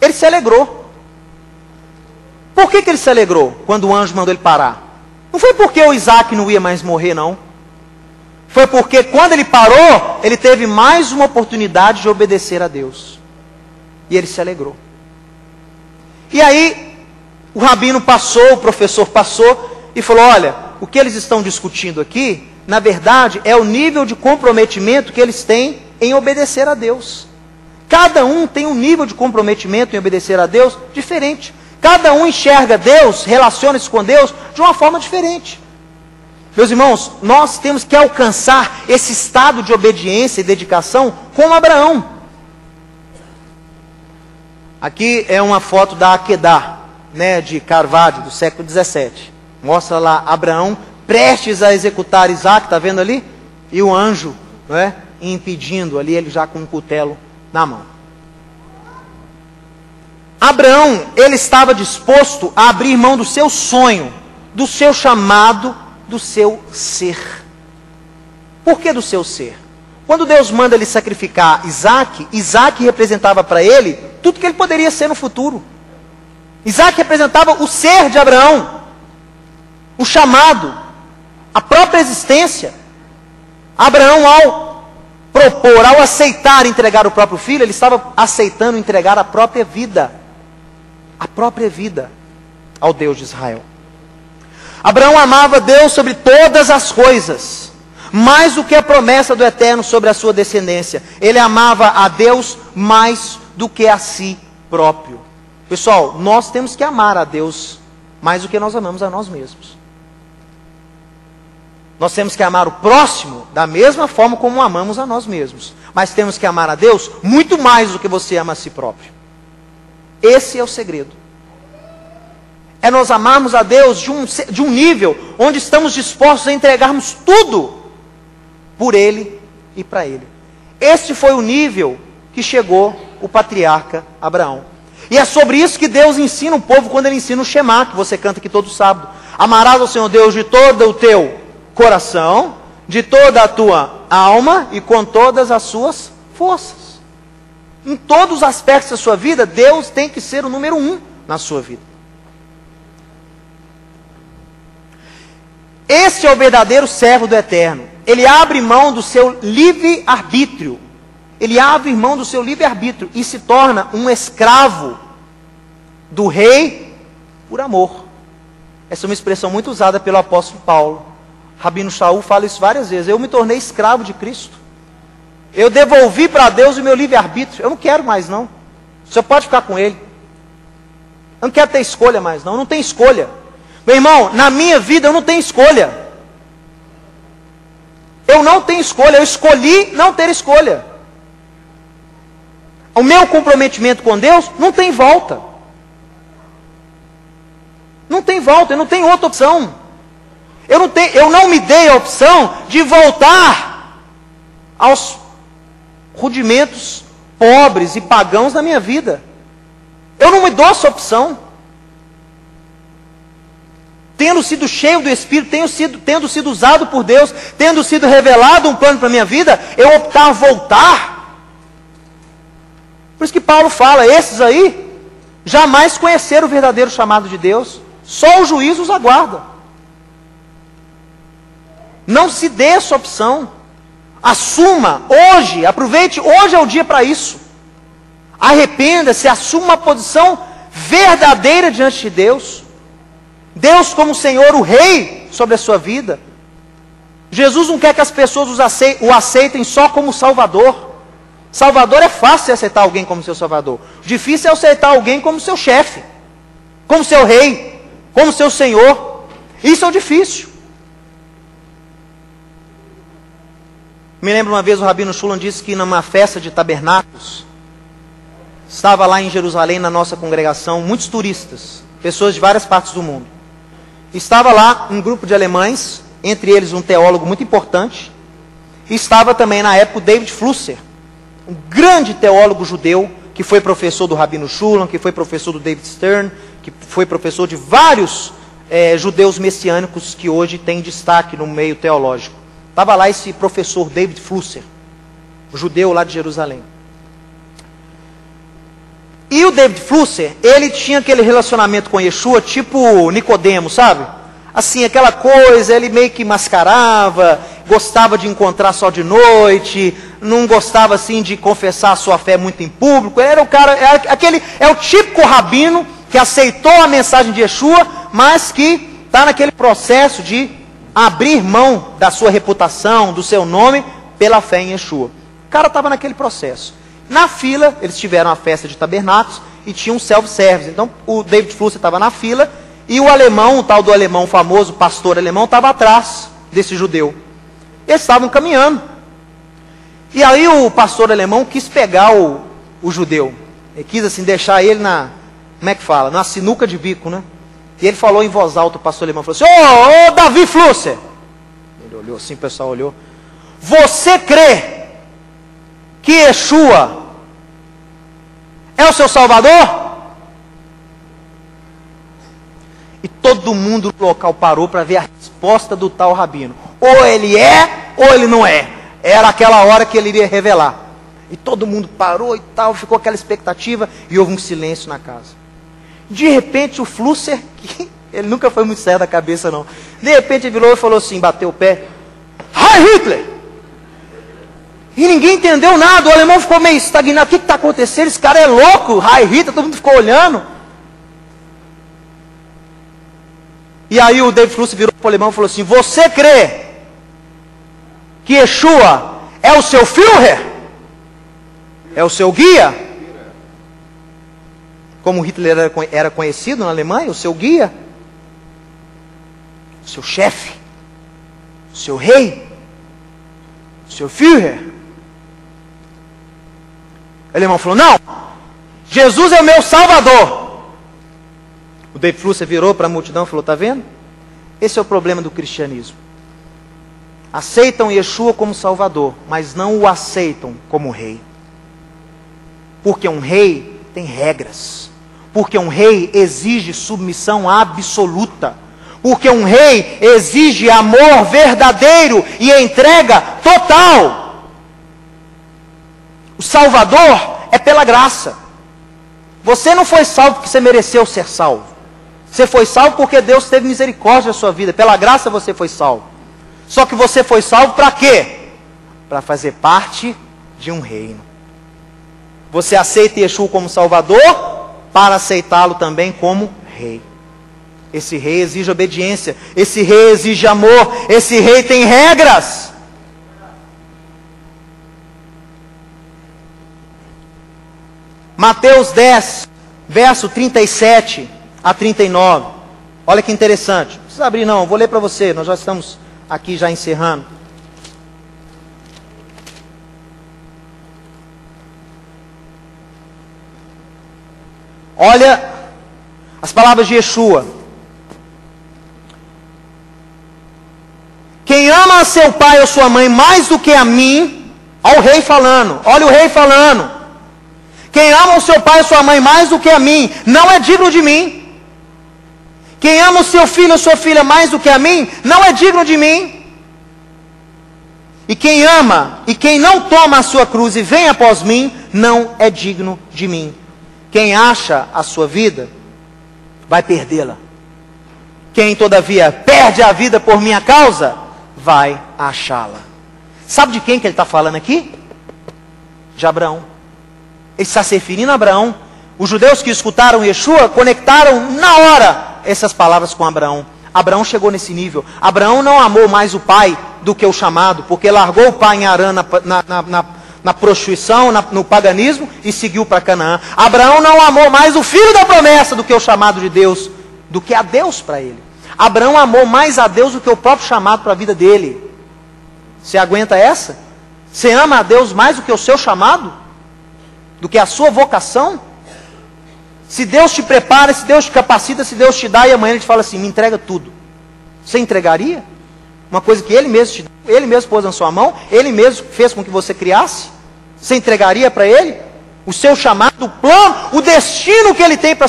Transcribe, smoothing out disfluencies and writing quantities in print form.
ele se alegrou. Por que ele se alegrou quando o anjo mandou ele parar? Não foi porque o Isaac não ia mais morrer, não. Foi porque quando ele parou, ele teve mais uma oportunidade de obedecer a Deus. E ele se alegrou. E aí, o rabino passou, o professor passou e falou, olha, o que eles estão discutindo aqui, na verdade, é o nível de comprometimento que eles têm em obedecer a Deus. Cada um tem um nível de comprometimento em obedecer a Deus diferente. Cada um enxerga Deus, relaciona-se com Deus de uma forma diferente. Meus irmãos, nós temos que alcançar esse estado de obediência e dedicação como Abraão. Aqui é uma foto da Akedah, né, de Carvalho, do século XVII. Mostra lá Abraão prestes a executar Isaac, está vendo ali? E o anjo, não é, impedindo ali, ele já com um cutelo na mão. Abraão, ele estava disposto a abrir mão do seu sonho, do seu chamado, do seu ser. Por que do seu ser? Quando Deus manda ele sacrificar Isaac, Isaac representava para ele tudo que ele poderia ser no futuro. Isaac representava o ser de Abraão, o chamado, a própria existência. Abraão, ao propor, ao aceitar entregar o próprio filho, ele estava aceitando entregar a própria vida ao Deus de Israel. Abraão amava Deus sobre todas as coisas, mais do que a promessa do Eterno sobre a sua descendência. Ele amava a Deus mais do que a si próprio. Pessoal, nós temos que amar a Deus mais do que nós amamos a nós mesmos. Nós temos que amar o próximo da mesma forma como amamos a nós mesmos. Mas temos que amar a Deus muito mais do que você ama a si próprio. Esse é o segredo. É nós amarmos a Deus de um nível onde estamos dispostos a entregarmos tudo por Ele e para Ele. Este foi o nível que chegou o patriarca Abraão. E é sobre isso que Deus ensina o povo quando Ele ensina o Shema, que você canta aqui todo sábado. Amarás ao Senhor Deus de todo o teu coração, de toda a tua alma e com todas as suas forças. Em todos os aspectos da sua vida, Deus tem que ser o número 1 na sua vida. Esse é o verdadeiro servo do Eterno. Ele abre mão do seu livre-arbítrio. Ele abre mão do seu livre-arbítrio e se torna um escravo do rei por amor. Essa é uma expressão muito usada pelo apóstolo Paulo. Rabino Shaul fala isso várias vezes. Eu me tornei escravo de Cristo. Eu devolvi para Deus o meu livre-arbítrio. Eu não quero mais não. Você pode ficar com Ele. Eu não quero ter escolha mais não. Eu não tenho escolha. Meu irmão, na minha vida eu não tenho escolha. Eu não tenho escolha. Eu escolhi não ter escolha. O meu comprometimento com Deus não tem volta. Não tem volta. Eu não tenho outra opção. Eu não me dei a opção de voltar aos rudimentos pobres e pagãos da minha vida. Eu não me dou essa opção. Tendo sido cheio do Espírito, tendo sido usado por Deus, tendo sido revelado um plano para a minha vida, eu optar a voltar. Por isso que Paulo fala, esses aí jamais conheceram o verdadeiro chamado de Deus, só o juízo os aguarda. Não se dê essa opção. Assuma hoje, aproveite, hoje é o dia para isso. Arrependa-se, assuma uma posição verdadeira diante de Deus. Deus como Senhor, o Rei sobre a sua vida. Jesus não quer que as pessoas o aceitem só como Salvador. Salvador é fácil aceitar alguém como seu Salvador. Difícil é aceitar alguém como seu chefe, como seu Rei, como seu Senhor. Isso é o difícil. Me lembro uma vez o Rabino Shulam disse que numa festa de tabernáculos, estava lá em Jerusalém na nossa congregação, muitos turistas, pessoas de várias partes do mundo. Estava lá um grupo de alemães, entre eles um teólogo muito importante, e estava também na época o David Flusser, um grande teólogo judeu, que foi professor do Rabino Shulam, que foi professor do David Stern, que foi professor de vários judeus messiânicos que hoje têm destaque no meio teológico. Estava lá esse professor David Flusser, judeu lá de Jerusalém. E E o David Flusser, ele tinha aquele relacionamento com Yeshua, tipo Nicodemo, sabe? Assim, aquela coisa, ele meio que mascarava, gostava de encontrar só de noite, não gostava assim de confessar a sua fé muito em público. Era o cara, é o típico rabino que aceitou a mensagem de Yeshua, mas que está naquele processo de abrir mão da sua reputação, do seu nome, pela fé em Yeshua. O cara estava naquele processo. Na fila, eles tiveram a festa de tabernáculos e tinha um self-service. Então, o David Flusser estava na fila e o alemão, o tal do alemão famoso, pastor alemão, estava atrás desse judeu. Eles estavam caminhando. E aí o pastor alemão quis pegar o judeu. Ele quis assim, deixar ele na, como é que fala? Na sinuca de bico, né? E ele falou em voz alta, o pastor alemão falou assim: ô Davi Flusser! Ele olhou assim, o pessoal olhou. Você crê que Yeshua é o seu Salvador? E todo mundo no local parou para ver a resposta do tal rabino. Ou ele é, ou ele não é. Era aquela hora que ele iria revelar. E todo mundo parou e tal, ficou aquela expectativa, e houve um silêncio na casa. De repente o Flusser, que ele nunca foi muito sério da cabeça não, de repente ele virou e falou assim, bateu o pé: Heil Hitler! E ninguém entendeu nada, o alemão ficou meio estagnado. O que está acontecendo? Esse cara é louco, Heil Hitler, todo mundo ficou olhando. E aí o David Flusser virou para o alemão e falou assim: você crê que Yeshua é o seu Führer? É o seu guia? Como Hitler era conhecido na Alemanha, o seu guia? O seu chefe? O seu rei? O seu Führer? O alemão falou: não, Jesus é o meu Salvador. O David Flusser virou para a multidão e falou: está vendo? Esse é o problema do cristianismo. Aceitam Yeshua como Salvador, mas não o aceitam como rei. Porque um rei tem regras. Porque um rei exige submissão absoluta. Porque um rei exige amor verdadeiro e entrega total. O Salvador é pela graça. Você não foi salvo porque você mereceu ser salvo. Você foi salvo porque Deus teve misericórdia da sua vida. Pela graça você foi salvo. Só que você foi salvo para quê? Para fazer parte de um reino. Você aceita Yeshua como Salvador para aceitá-lo também como rei. Esse rei exige obediência. Esse rei exige amor. Esse rei tem regras. Mateus 10, verso 37 a 39. Olha que interessante. Não precisa abrir não, vou ler para você. Nós já estamos aqui já encerrando. Olha as palavras de Yeshua. Quem ama a seu pai ou sua mãe mais do que a mim, olha o rei falando, olha o rei falando. Quem ama o seu pai ou sua mãe mais do que a mim, não é digno de mim. Quem ama o seu filho ou sua filha mais do que a mim, não é digno de mim. E quem ama e quem não toma a sua cruz e vem após mim, não é digno de mim. Quem acha a sua vida, vai perdê-la. Quem, todavia, perde a vida por minha causa, vai achá-la. Sabe de quem que ele está falando aqui? De Abraão. Ele está se referindo a Abraão. Os judeus que escutaram Yeshua conectaram na hora essas palavras com Abraão. Abraão chegou nesse nível. Abraão não amou mais o pai do que o chamado, porque largou o pai em Harã na prostituição, no paganismo, e seguiu para Canaã. Abraão não amou mais o filho da promessa do que o chamado de Deus, do que a Deus para ele. Abraão amou mais a Deus do que o próprio chamado para a vida dele. Você aguenta essa? Você ama a Deus mais do que o seu chamado? Do que a sua vocação? Se Deus te prepara, se Deus te capacita, se Deus te dá, e amanhã Ele te fala assim: me entrega tudo. Você entregaria? Uma coisa que Ele mesmo te deu, Ele mesmo pôs na sua mão, Ele mesmo fez com que você criasse? Você entregaria para Ele? O seu chamado, o plano, o destino que Ele tem para